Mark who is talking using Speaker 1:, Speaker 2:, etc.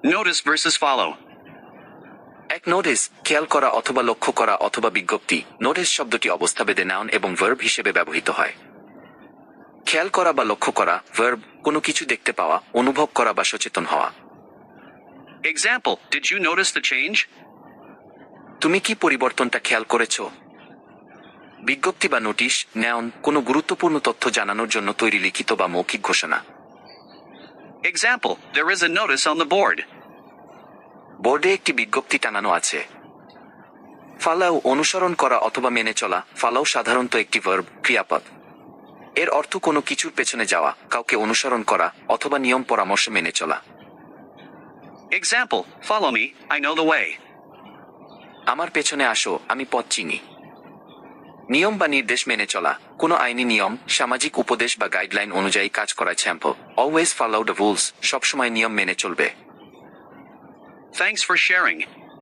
Speaker 1: Notice versus follow.
Speaker 2: এক notice খেয়াল করা অথবা লক্ষ্য করা অথবা বিজ্ঞপ্তি। নোটিস শব্দটি অবস্থাভেদে নাউন এবং ভার্ব হিসেবে ব্যবহৃত হয়। খেয়াল করা বা লক্ষ্য করা ভার্ব, কোনো কিছু দেখতে পাওয়া, অনুভব করা বা সচেতন হওয়া।
Speaker 1: Example, did you notice the change?
Speaker 2: তুমি কি পরিবর্তনটা খেয়াল করেছ? বিজ্ঞপ্তি বা নোটিশ নাউন, কোনো গুরুত্বপূর্ণ তথ্য জানানোর জন্য তৈরি লিখিত বা মৌখিক ঘোষণা।
Speaker 1: Example, there is a notice on the board.
Speaker 2: বোর্ডে একটি বিজ্ঞপ্তি টানানো আছে। ফলাও অনুসরণ করা অথবা মেনে চলা। ফলাও সাধারণত একটি ভার্ব, ক্রিয়াপদ। এর অর্থ কোনো কিছুর পেছনে যাওয়া, কাউকে অনুসরণ করা অথবা নিয়ম পরামর্শ মেনে চলা।
Speaker 1: Example, follow me, I know the way.
Speaker 2: আমার পেছনে আসো, আমি পথ চিনি। নিয়ম বা নির্দেশ মেনে চলা, কোনো আইনি নিয়ম, সামাজিক উপদেশ বা গাইডলাইন অনুযায়ী কাজ করা। Example, always follow the rules, সবসময় নিয়ম মেনে চলবে।
Speaker 1: Thanks for sharing.